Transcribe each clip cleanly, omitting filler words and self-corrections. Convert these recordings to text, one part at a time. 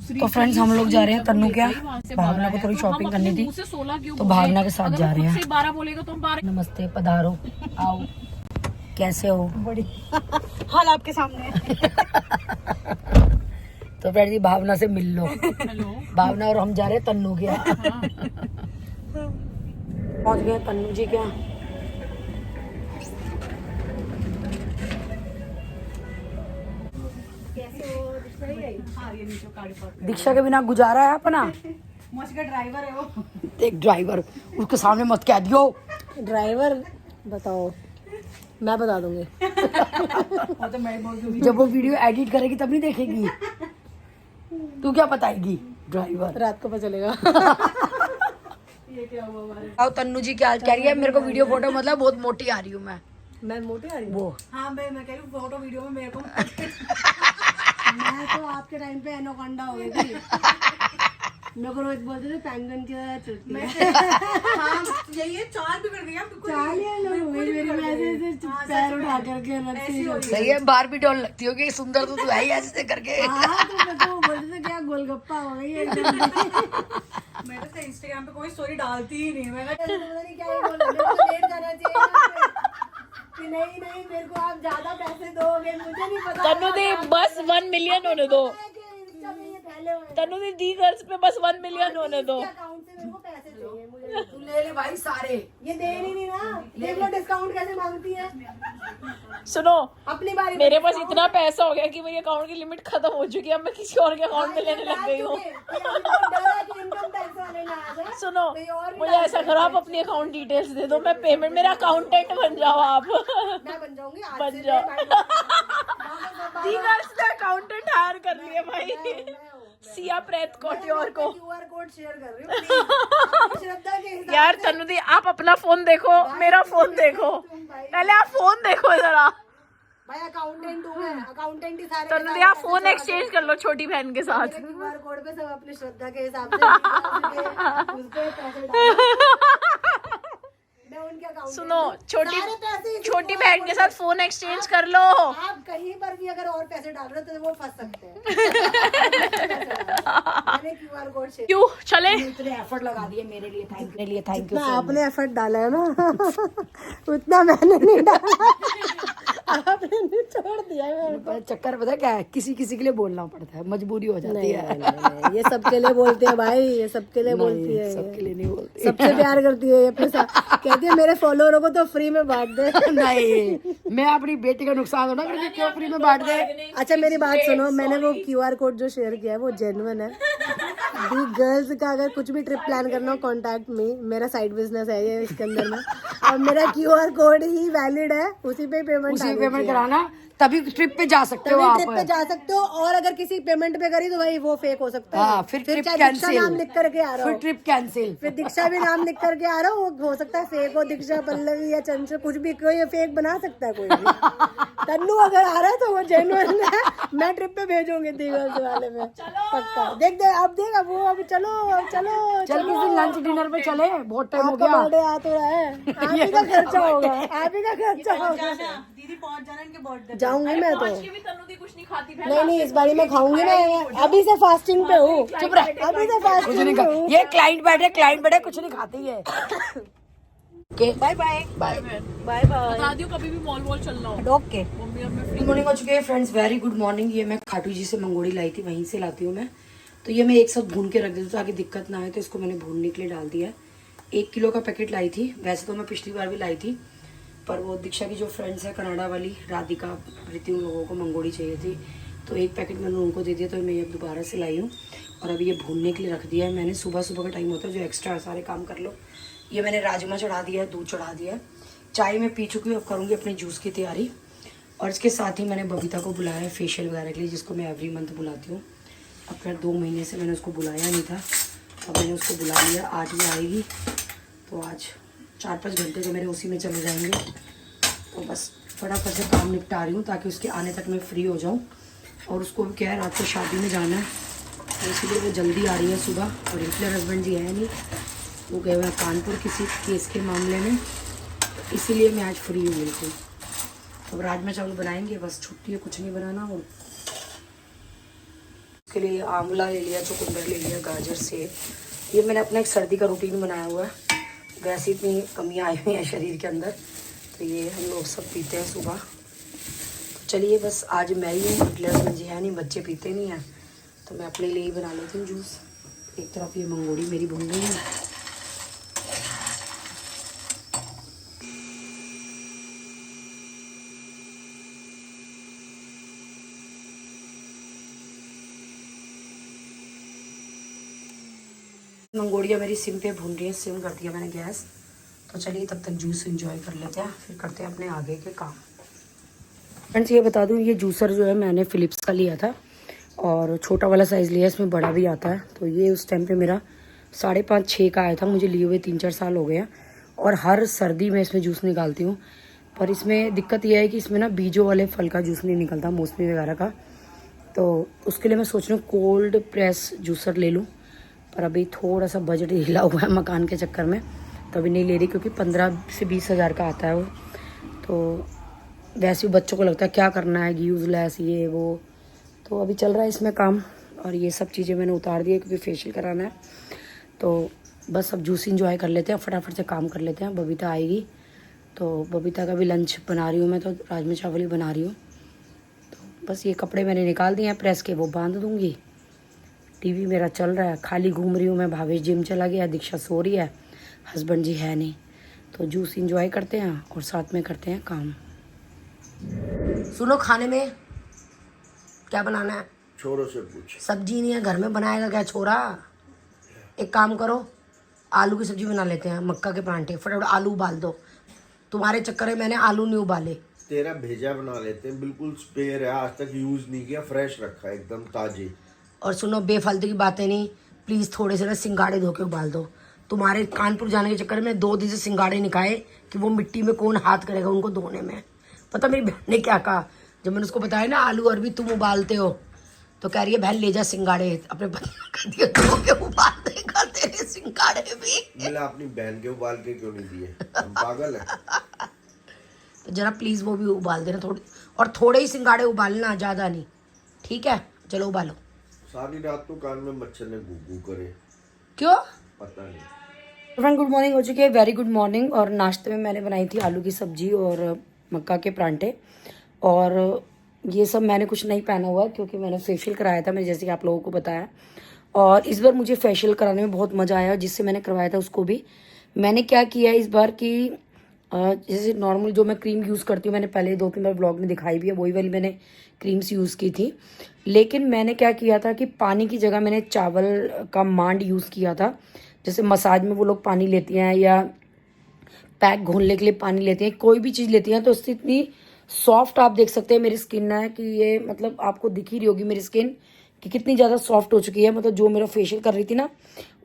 तो फ्रेंड्स हम लोग जा रहे हैं तन्नू क्या भावना को थोड़ी शॉपिंग करनी थी तो भावना के साथ जा रहे हैं। 12 बोलेगा तो हम 12। नमस्ते, पधारो, आओ, कैसे हो? बड़ी हाल आपके सामने। तो फ्रेंड्स ये भावना से मिल लो। भावना और हम जा रहे हैं तन्नू क्या। पहुंच गए तन्नू जी क्या। दीक्षा के बिना गुजारा है अपना। ड्राइवर है वो। एक ड्राइवर, उसके सामने मत कह दियो। ड्राइवर बताओ, मैं बता दूंगी। जब वो वीडियो एडिट करेगी तब नहीं देखेगी। तू क्या बताएगी? ड्राइवर। रात को पता चलेगा। ये क्या हुआ हमारे। आओ तन्नू जी क्या कह रही है मेरे को वीडियो फोटो मतलब बहुत मोटी आ रही हूँ मैं मोटी आ रही हूँ। वो हाँ मैं कह रही हूँ फोटो वीडियो में मेरे को। मैं तो आपके टाइम पे एनाकोंडा हो गई थी। मेरे को रोज बोलते थे पेंगुइन की तरह चलती है। हाँ यही चाल भी कर दिया। चाल या लोग मेरी ऐसे पैर उठा करके रखती। सही है, बाहर भी डॉल लगती होगी। सुंदर तो तू है ही ऐसे करके। हाँ तो बोलते थे क्या गोलगप्पा हो गई एकदम। मैं तो इंस्टाग्राम पे कोई स्टोरी डालती ही नहीं। मैं पता नहीं क्या ही बोल रही हूँ। लेट जाना चाहिए कि नहीं मेरे को आप ज्यादा पैसे दोगे, मुझे नहीं पता। तन्नू दी बस 1 मिलियन होने दो। तन्नू दी गर्ल्स पे बस 1 मिलियन होने दो। अकाउंट से मेरे को पैसे चाहिए। मुझे तू ले ले भाई सारे। ये दे ही नहीं ना। देख लो डिस्काउंट कैसे मांगती है। सुनो अपनी बारी मेरे पास इतना पैसा हो गया कि मेरी अकाउंट की लिमिट खत्म हो चुकी है। अब मैं किसी और के अकाउंट में लेने लग गई हूँ। सुनो मुझे ऐसा करो आप अपनी अकाउंट डिटेल्स दे दो, मैं पेमेंट, मेरा अकाउंटेंट बन जाओ आप। मैं बन जाऊंगी आज बन से। जाओ। दी गर्ल्स ने अकाउंटेंट हायर कर लिया भाई। सिया प्रेत कोटियोर को। QR कोड शेयर कर रही हूँ श्रद्धा के हिसाब। यार तन्नू दी आप अपना फोन देखो, मेरा फोन देखो, पहले आप फोन देखो जरा। भाई अकाउंटेंट हूँ मैं, अकाउंटेंट ही सारे। तन्नू दी आप फोन एक्सचेंज कर लो छोटी बहन के साथ। QR कोड पे सब अपनी श्रद्धा के हिसाब से उस पे पैसे डालो। मैं उनके अकाउंट। सुनो सारे पैसे छोटी बहन के साथ फोन एक्सचेंज कर लो। आप कहीं पर भी अगर और पैसे डाल रहे हो तो वो फंस सकते हैं। मैंने QR कोड शेयर। क्यों चले? इतने एफर्ट लगा दिए मेरे लिए, थैंक यू। आपने एफर्ट डाला है ना उतना मैंने नहीं डाला। आपने नहीं छोड़ दिया है। चक्कर पता क्या है, किसी के लिए बोलना पड़ता है, मजबूरी हो जाती है। नहीं, ये सबके लिए बोलते हैं भाई, ये सबके लिए बोलती है। सबके लिए नहीं बोलती। सबसे प्यार करती है ये अपने साथ। कहती है मेरे फॉलोअरों को तो फ्री में बांट दे। नहीं, मैं अपनी बेटी का नुकसान होना करके क्यों फ्री में बांट दे। अच्छा मेरी बात सुनो, मैंने वो QR कोड जो शेयर किया है वो जेन्युइन है। दी गर्ल्स का अगर कुछ भी ट्रिप प्लान करना हो कॉन्टैक्ट मी। मेरा साइड बिजनेस है ये इसके अंदर में, और मेरा QR कोड ही वैलिड है। उसी पे पेमेंट कराना, तभी ट्रिप पे जा सकते हो आप। ट्रिप पे जा सकते हो। और अगर किसी पेमेंट पे करी तो भाई वो फेक हो सकता है। हाँ, फिर ट्रिप चाहे कैंसिल। दीक्षा नाम लिख करके आ रहा फिर हो, ट्रिप कैंसिल। फिर दीक्षा भी नाम लिख करके आ रहा हो, हो सकता है फेक हो। दीक्षा, पल्लवी या चंचल कुछ भी, कोई फेक बना सकता है कोई भी। तन्नू अगर आ रहा है तो वो जेन्युइन है। मैं ट्रिप पे भेजूंगी दीगर्स वाले में पक्का। देख अब चलो चल किसी दिन लंच डिनर पे चले, बहुत टाइम हो आपका गया। बर्थडे आ तो रहा है, आप ही का खर्चा होगा, आप ही का खर्चा होगा। दीदी पहुंच जाना इनके बर्थडे। जाऊंगी मैं तो। भी तन्नू दी कुछ नहीं खाती। नहीं इस बारी मैं खाऊंगी ना। अभी से फास्टिंग पे हूँ। चुप रह, अभी से कुछ नहीं फास्टिंग खा। पे हूँ। ये क्लाइंट बैठे कुछ नहीं खाती है। Okay bye bye bye. बता दियो कभी भी मॉल वॉल चलना हो। ओके। मम्मी अब मैं गुड मॉर्निंग हो चुके हैं फ्रेंड्स, वेरी गुड मॉर्निंग। ये मैं खाटू जी से मंगोड़ी लाई थी, वहीं से लाती हूँ मैं। तो ये मैं एक साथ भून के रख देती हूँ ताकि दिक्कत ना आए, तो इसको मैंने भूनने के लिए डाल दिया है। 1 किलो का पैकेट लाई थी। वैसे तो मैं पिछली बार भी लाई थी, पर वो दीक्षा की जो फ्रेंड्स है कनाडा वाली, राधिका, प्रीति, उन लोगों को मंगोड़ी चाहिए थी, तो 1 पैकेट मैंने उनको दे दिया। तो मैं ये दोबारा से लाई हूँ और अभी ये भूनने के लिए रख दिया है मैंने। सुबह का टाइम होता है जो एक्स्ट्रा सारे काम कर लो। ये मैंने राजमा चढ़ा दिया है, दूध चढ़ा दिया है, चाय में पी चुकी हूँ। अब करूँगी अपने जूस की तैयारी। और इसके साथ ही मैंने बबीता को बुलाया है फेशियल वगैरह के लिए, जिसको मैं एवरी मंथ बुलाती हूँ। अब फिर 2 महीने से मैंने उसको बुलाया नहीं था, अब मैंने उसको बुला लिया। आज ये आएगी तो आज 4-5 घंटे तो मेरे उसी में चले जाएंगे। तो बस फटाफट से काम निपटा रही हूँ ताकि उसके आने तक मैं फ्री हो जाऊँ। और उसको भी क्या है, रात को शादी में जाना है, तो इसलिए वो जल्दी आ रही है सुबह। और हिटलर हस्बैंड जी है नहीं, वो गए हुए हैं कानपुर किसी केस के मामले में, इसीलिए मैं आज फ्री हूँ बिल्कुल। अब राजमा चावल बनाएंगे, बस छुट्टी है, कुछ नहीं बनाना। और उसके लिए आंवला ले लिया, चुकंदर ले लिया, गाजर, सेब। ये मैंने अपना एक सर्दी का रूटीन बनाया हुआ है। वैसे इतनी कमियाँ आई हुई हैं शरीर के अंदर, तो ये हम लोग सब पीते हैं सुबह। तो चलिए, बस आज मैं ही हूँ, गिलास में जी है नहीं, बच्चे पीते नहीं हैं, तो मैं अपने लिए ही बना लेती हूँ जूस। एक तरफ ये मंगोड़ी मेरी भून रही है। मंगोड़ियाँ मेरी सिम पे भून रही है, सिम कर दिया मैंने गैस। तो चलिए तब तक जूस एंजॉय कर लेते हैं, फिर करते हैं अपने आगे के काम। फ्रेंड्स ये बता दूं, ये जूसर जो है मैंने फ़िलिप्स का लिया था और छोटा वाला साइज़ लिया, इसमें बड़ा भी आता है। तो ये उस टाइम पे मेरा 5.5-6 का आया था, मुझे लिए हुए 3-4 साल हो गए हैं और हर सर्दी में इसमें जूस निकालती हूँ। पर इसमें दिक्कत यह है कि इसमें ना बीजों वाले फल का जूस नहीं निकलता, मौसमी वगैरह का। तो उसके लिए मैं सोच रही हूँ कोल्ड प्रेस जूसर ले लूँ, पर अभी थोड़ा सा बजट हिला हुआ है मकान के चक्कर में, तो अभी नहीं ले रही, क्योंकि 15 से 20 हज़ार का आता है वो। तो वैसे भी बच्चों को लगता है क्या करना है, यूज़लेस ये वो, तो अभी चल रहा है इसमें काम। और ये सब चीज़ें मैंने उतार दी है क्योंकि फेशियल कराना है। तो बस अब जूस इंजॉय कर लेते हैं, फटाफट से काम कर लेते हैं। बबीता आएगी, तो बबीता का भी लंच बना रही हूँ मैं, तो राजमा चावल ही बना रही हूँ। तो बस ये कपड़े मैंने निकाल दिए हैं प्रेस के, वो बांध दूँगी। टीवी मेरा चल रहा है, खाली घूम रही हूँ मैं। भावेश जिम चला गया, दीक्षा सो रही है, हस्बैंड जी है नहीं। तो जूस इंजॉय करते हैं और साथ में करते हैं काम। सुनो, खाने में क्या बनाना है? छोरों से पूछ। सब्जी नहीं है घर में, बनाएगा क्या छोरा? एक काम करो, आलू की सब्जी बना लेते हैं, मक्का के परांठे। फटाफट आलू उबाल दो, तुम्हारे चक्कर में मैंने आलू नहीं उबाले। तेरा भेजा बना लेते हैं, बिल्कुल स्पेयर है, आज तक यूज नहीं किया, फ्रेश रखा है एकदम ताजे। और सुनो, बेफालतू की बातें नहीं, प्लीज़ थोड़े से ना सिंगाड़े धो के उबाल दो। तुम्हारे कानपुर जाने के चक्कर में 2 दिन से सिंगाड़े निकाले कि वो मिट्टी में कौन हाथ करेगा उनको धोने में। पता मेरी बहन ने क्या कहा जब मैंने उसको बताया ना आलू अरबी तुम उबालते हो, तो कह रही है बहन ले जा सिंगाड़े, अपने पति कर दिया धो के उबाल देगा तेरे सिंगाड़े भी। मिला अपनी बहन के उबाल के क्यों नहीं दिए, हम पागल है। तो जरा प्लीज़ वो भी उबाल देना थोड़ी, और थोड़े ही सिंगाड़े उबालना, ज़्यादा नहीं, ठीक है? चलो उबालो। सारी रात तो कान में मच्छर ने गू करे, क्यों? पता नहीं। फ्रेंड गुड मॉर्निंग हो चुकी है, वेरी गुड मॉर्निंग। और नाश्ते में मैंने बनाई थी आलू की सब्जी और मक्का के परांठे। और ये सब मैंने कुछ नहीं पहना हुआ क्योंकि मैंने फेशियल कराया था, मैं जैसे कि आप लोगों को बताया। और इस बार मुझे फेशियल कराने में बहुत मज़ा आया, जिससे मैंने करवाया था उसको भी। मैंने क्या किया इस बार कि जैसे नॉर्मल जो मैं क्रीम यूज़ करती हूँ, मैंने पहले 2-3 बार ब्लॉग में दिखाई भी है, वही वाली मैंने क्रीम्स यूज़ की थी। लेकिन मैंने क्या किया था कि पानी की जगह मैंने चावल का मांड यूज़ किया था। जैसे मसाज में वो लोग पानी लेती हैं या पैक घोलने के लिए पानी लेती हैं, कोई भी चीज़ लेती हैं, तो उससे इतनी सॉफ्ट आप देख सकते हैं मेरी स्किन है कि ये मतलब आपको दिख ही रही होगी मेरी स्किन कि कितनी ज़्यादा सॉफ्ट हो चुकी है। मतलब जो मेरा फेशियल कर रही थी ना,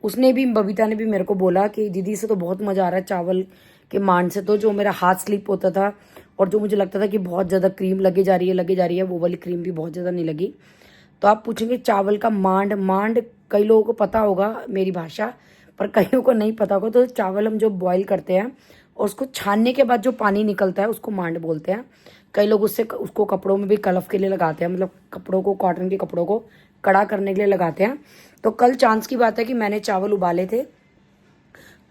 उसने भी, बबीता ने भी मेरे को बोला कि दीदी से तो बहुत मज़ा आ रहा है चावल के मांड से। तो जो मेरा हाथ स्लिप होता था और जो मुझे लगता था कि बहुत ज़्यादा क्रीम लगे जा रही है, वो वाली क्रीम भी बहुत ज़्यादा नहीं लगी। तो आप पूछेंगे चावल का मांड कई लोगों को पता होगा मेरी भाषा, पर कईयों को नहीं पता होगा। तो चावल हम जो बॉईल करते हैं और उसको छानने के बाद जो पानी निकलता है उसको मांड बोलते हैं। कई लोग उसको कपड़ों में भी कलफ के लिए लगाते हैं, मतलब कपड़ों को, कॉटन के कपड़ों को कड़ा करने के लिए लगाते हैं। तो कल चांस की बात है कि मैंने चावल उबाले थे,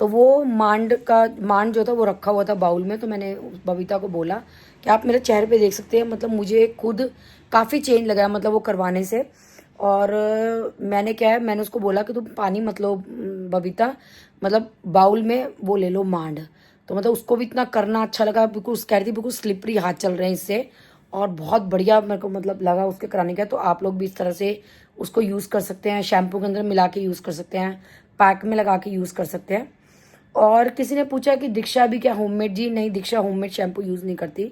तो वो मांड जो था वो रखा हुआ था बाउल में। तो मैंने बबीता को बोला कि आप मेरे चेहरे पे देख सकते हैं, मतलब मुझे खुद काफ़ी चेंज लगा, मतलब वो करवाने से। और मैंने उसको बोला कि तुम पानी मत लो बबीता, मतलब बाउल में वो ले लो मांड। तो मतलब उसको भी इतना करना अच्छा लगा, बिल्कुल कह रही थी बिल्कुल स्लिपरी हाथ चल रहे हैं इससे, और बहुत बढ़िया मेरे को मतलब लगा उसके कराने का। तो आप लोग भी इस तरह से उसको यूज़ कर सकते हैं, शैम्पू के अंदर मिला के यूज़ कर सकते हैं, पैक में लगा के यूज़ कर सकते हैं। और किसी ने पूछा कि दीक्षा भी क्या होममेड? जी नहीं, दीक्षा होममेड शैम्पू यूज़ नहीं करती,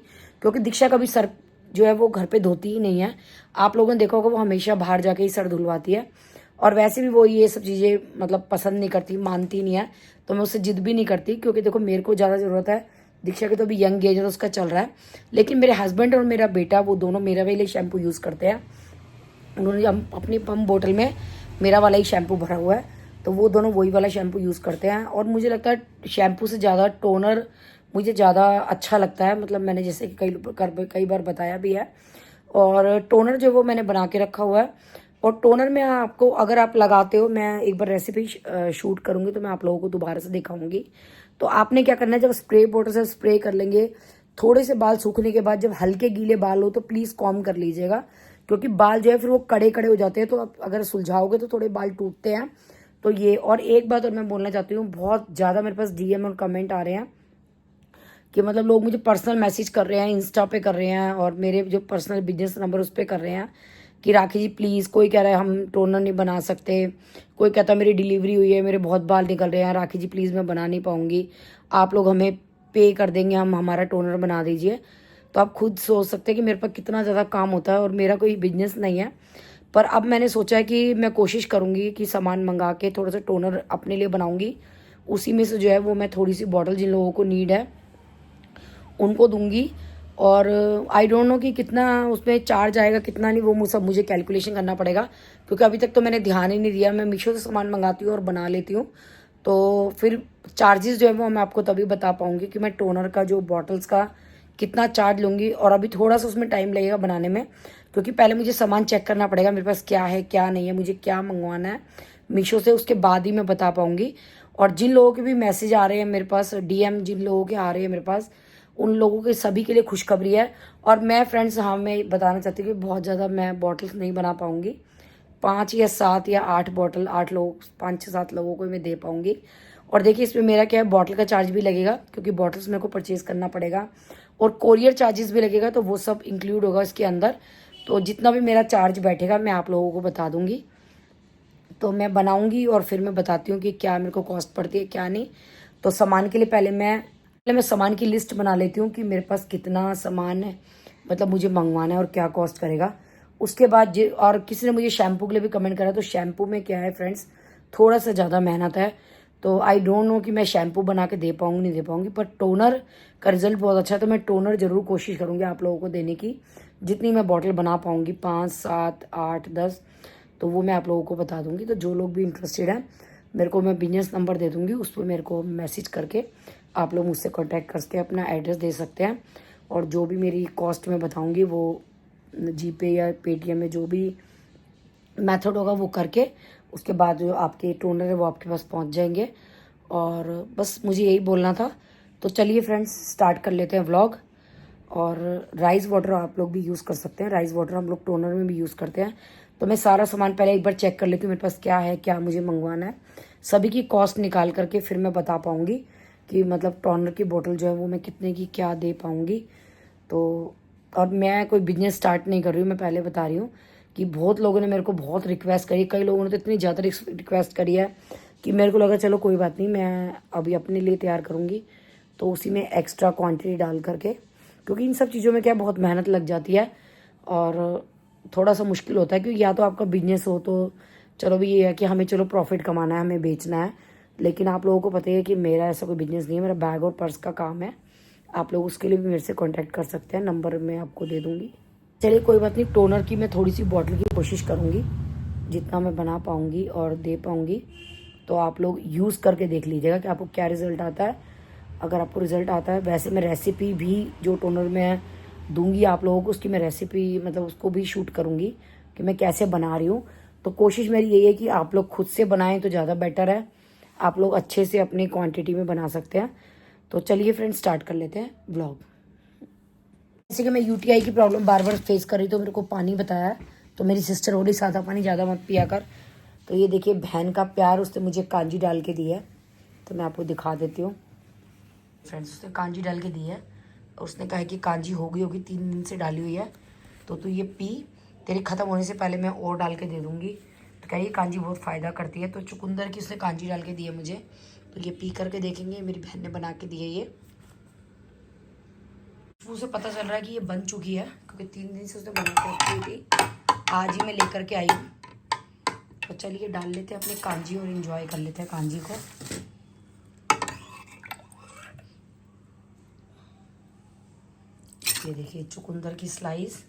क्योंकि दीक्षा का भी सर जो है वो घर पे धोती ही नहीं है। आप लोगों ने देखा होगा वो हमेशा बाहर जाके ही सर धुलवाती है। और वैसे भी वो ये सब चीज़ें मतलब पसंद नहीं करती, मानती नहीं है। तो मैं उससे जिद भी नहीं करती, क्योंकि देखो मेरे को ज़्यादा ज़रूरत है, दीक्षा की तो अभी यंग एज है तो उसका चल रहा है। लेकिन मेरे हस्बैंड और मेरा बेटा वो दोनों मेरा वाला शैम्पू यूज़ करते हैं। उन्होंने अपनी पम्प बोतल में मेरा वाला ही शैम्पू भरा हुआ है, तो वो दोनों वही वाला शैम्पू यूज़ करते हैं। और मुझे लगता है शैम्पू से ज़्यादा टोनर मुझे ज़्यादा अच्छा लगता है, मतलब मैंने जैसे कि कई बार बताया भी है। और टोनर जो वो मैंने बना के रखा हुआ है, और टोनर में आपको अगर आप लगाते हो, मैं एक बार रेसिपी शूट करूँगी तो मैं आप लोगों को दोबारा से दिखाऊंगी। तो आपने क्या करना है, जब स्प्रे बॉटल से स्प्रे कर लेंगे, थोड़े से बाल सूखने के बाद जब हल्के गीले बाल हो तो प्लीज़ कॉम्ब कर लीजिएगा, क्योंकि बाल जो है फिर वो कड़े कड़े हो जाते हैं, तो आप अगर सुलझाओगे तो थोड़े बाल टूटते हैं। तो ये, और एक बात और मैं बोलना चाहती हूँ, बहुत ज़्यादा मेरे पास डीएम और कमेंट आ रहे हैं कि मतलब लोग मुझे पर्सनल मैसेज कर रहे हैं, इंस्टा पे कर रहे हैं, और मेरे जो पर्सनल बिजनेस नंबर उस पर कर रहे हैं कि राखी जी प्लीज़, कोई कह रहा है हम टोनर नहीं बना सकते, कोई कहता है मेरी डिलीवरी हुई है, मेरे बहुत बाल निकल रहे हैं, राखी जी प्लीज़ मैं बना नहीं पाऊँगी, आप लोग हमें पे कर देंगे, हम हमारा टोनर बना दीजिए। तो आप खुद सोच सकते हैं कि मेरे पास कितना ज़्यादा काम होता है, और मेरा कोई बिजनेस नहीं है। पर अब मैंने सोचा है कि मैं कोशिश करूँगी कि सामान मंगा के थोड़ा सा टोनर अपने लिए बनाऊँगी, उसी में से जो है वो मैं थोड़ी सी बॉटल जिन लोगों को नीड है उनको दूंगी। और आई डोंट नो कि कितना उसमें चार्ज आएगा कितना नहीं, वो सब मुझे कैलकुलेशन करना पड़ेगा, क्योंकि अभी तक तो मैंने ध्यान ही नहीं दिया। मैं मीशो से सामान मंगाती हूँ और बना लेती हूँ, तो फिर चार्जेस जो है वो मैं आपको तभी बता पाऊँगी कि मैं टोनर का जो बॉटल्स का कितना चार्ज लूँगी। और अभी थोड़ा सा उसमें टाइम लगेगा बनाने में, क्योंकि पहले मुझे सामान चेक करना पड़ेगा मेरे पास क्या है क्या नहीं है, मुझे क्या मंगवाना है मीशो से, उसके बाद ही मैं बता पाऊँगी। और जिन लोगों के भी मैसेज आ रहे हैं मेरे पास, डीएम जिन लोगों के आ रहे हैं मेरे पास, उन लोगों के सभी के लिए खुशखबरी है। और मैं फ्रेंड्स, हाँ मैं बताना चाहती हूँ कि बहुत ज़्यादा मैं बॉटल्स नहीं बना पाऊँगी, 5 या 7 या 8 बॉटल, 8 लोग, 5-6-7 लोगों को मैं दे पाऊँगी। और देखिए इसमें मेरा क्या है, बॉटल का चार्ज भी लगेगा, क्योंकि बॉटल्स मेरे को परचेज़ करना पड़ेगा, और कोरियर चार्जेस भी लगेगा, तो वो सब इंक्लूड होगा इसके अंदर। तो जितना भी मेरा चार्ज बैठेगा मैं आप लोगों को बता दूँगी। तो मैं बनाऊँगी और फिर मैं बताती हूँ कि क्या मेरे को कॉस्ट पड़ती है क्या नहीं। तो सामान के लिए पहले मैं सामान की लिस्ट बना लेती हूँ कि मेरे पास कितना सामान है, मतलब मुझे मंगवाना है और क्या कॉस्ट करेगा। उसके बाद और किसी ने मुझे शैम्पू के लिए भी कमेंट करा, तो शैम्पू में क्या है फ्रेंड्स, थोड़ा सा ज़्यादा मेहनत है। तो आई डोंट नो कि मैं शैम्पू बना के दे पाऊँगी नहीं दे पाऊँगी, पर टोनर का रिजल्ट बहुत अच्छा है, तो मैं टोनर ज़रूर कोशिश करूँगी आप लोगों को देने की, जितनी मैं बॉटल बना पाऊँगी, 5, 7, 8, 10, तो वो मैं आप लोगों को बता दूँगी। तो जो लोग भी इंटरेस्टेड हैं, मेरे को मैं बिजनेस नंबर दे दूँगी, उस पर मेरे को मैसेज करके आप लोग मुझसे कांटेक्ट करके अपना एड्रेस दे सकते हैं। और जो भी मेरी कॉस्ट मैं बताऊंगी वो जीपे या पेटीएम में जो भी मेथड होगा वो करके, उसके बाद जो आपके टोनर है वो आपके पास पहुंच जाएंगे। और बस मुझे यही बोलना था। तो चलिए फ्रेंड्स, स्टार्ट कर लेते हैं व्लॉग। और राइस वाटर आप लोग भी यूज़ कर सकते हैं, राइस वाटर हम लोग टोनर में भी यूज़ करते हैं। तो मैं सारा सामान पहले एक बार चेक कर लेती हूँ मेरे पास क्या है, क्या मुझे मंगवाना है, सभी की कॉस्ट निकाल करके फिर मैं बता पाऊँगी कि मतलब टोनर की बोतल जो है वो मैं कितने की क्या दे पाऊँगी। तो और मैं कोई बिजनेस स्टार्ट नहीं कर रही हूँ, मैं पहले बता रही हूँ कि बहुत लोगों ने मेरे को बहुत रिक्वेस्ट करी, कई लोगों ने तो इतनी ज़्यादा रिक्वेस्ट करी है कि मेरे को लगा चलो कोई बात नहीं, मैं अभी अपने लिए तैयार करूँगी, तो उसी में एक्स्ट्रा क्वांटिटी डाल करके, क्योंकि इन सब चीज़ों में क्या बहुत मेहनत लग जाती है और थोड़ा सा मुश्किल होता है। क्योंकि या तो आपका बिजनेस हो तो चलो भी ये है कि हमें चलो प्रॉफिट कमाना है, हमें बेचना है, लेकिन आप लोगों को पता है कि मेरा ऐसा कोई बिजनेस नहीं है, मेरा बैग और पर्स का काम है। आप लोग उसके लिए भी मेरे से कांटेक्ट कर सकते हैं, नंबर मैं आपको दे दूँगी। चलिए कोई बात नहीं, टोनर की मैं थोड़ी सी बॉटल की कोशिश करूँगी, जितना मैं बना पाऊँगी और दे पाऊँगी। तो आप लोग यूज़ करके देख लीजिएगा कि आपको क्या रिज़ल्ट आता है। अगर आपको रिज़ल्ट आता है, वैसे मैं रेसिपी भी जो टोनर में दूंगी आप लोगों को, उसकी मैं रेसिपी मतलब उसको भी शूट करूँगी कि मैं कैसे बना रही हूँ। तो कोशिश मेरी यही है कि आप लोग खुद से बनाएं तो ज़्यादा बेटर है, आप लोग अच्छे से अपनी क्वांटिटी में बना सकते हैं। तो चलिए फ्रेंड्स, स्टार्ट कर लेते हैं ब्लॉग। जैसे कि मैं यूटीआई की प्रॉब्लम बार बार फेस कर रही, तो मेरे को पानी बताया है, तो मेरी सिस्टर बोली सादा पानी ज़्यादा मत पिया कर। तो ये देखिए बहन का प्यार, उसने मुझे कांजी डाल के दी है, तो मैं आपको दिखा देती हूँ फ्रेंड्स। उसने कांजी डाल के दी है, उसने कहा कि कांजी हो गई होगी, 3 दिन से डाली हुई है, तो तू ये पी, तेरी ख़त्म होने से पहले मैं और डाल के दे दूँगी। तो कह रही कांजी बहुत फ़ायदा करती है, तो चुकंदर की उसने कांजी डाल के दी है मुझे। तो ये पी करके देखेंगे, मेरी बहन ने बना के दी है ये। मुझे पता चल रहा है कि ये बन चुकी है, क्योंकि 3 दिन से उसने बना के रखी हुई थी, आज ही मैं लेकर के आई हूँ। तो चलिए डाल लेते हैं अपने कांजी और इन्जॉय कर लेते हैं कांजी को। ये देखिए चुकंदर की स्लाइस,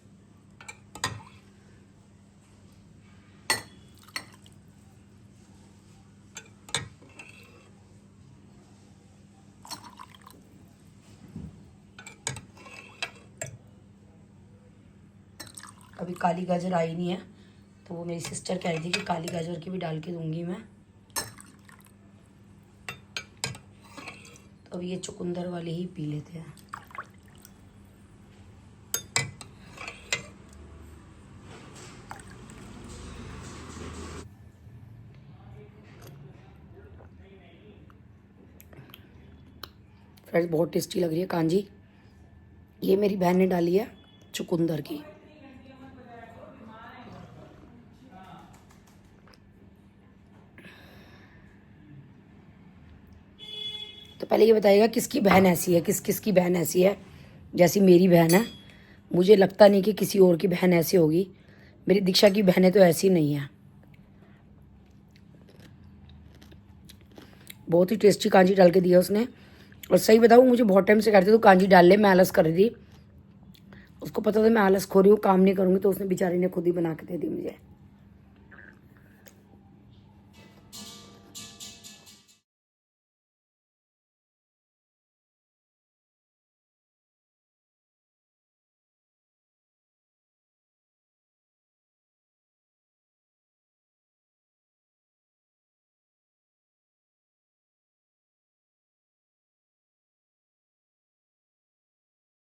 अभी काली गाजर आई नहीं है, तो वो मेरी सिस्टर कह रही थी कि काली गाजर की भी डाल के दूंगी मैं। तो अब ये चुकंदर वाले ही पी लेते हैं। फ्रेंड्स बहुत टेस्टी लग रही है कांजी। ये मेरी बहन ने डाली है चुकंदर की। तो पहले ये बताइएगा किसकी बहन ऐसी है, किस किस की बहन ऐसी है जैसी मेरी बहन है। मुझे लगता नहीं कि किसी और की बहन ऐसी होगी। मेरी दीक्षा की बहनें तो ऐसी नहीं है। बहुत ही टेस्टी कांजी डाल के दिया उसने। और सही बताऊँ, मुझे बहुत टाइम से कहते तो कांजी डाल ले, मैं आलस कर रही थी। उसको पता था मैं आलस खो रही हूँ, काम नहीं करूँगी, तो उसने बेचारी ने खुद ही बना के दे दी मुझे।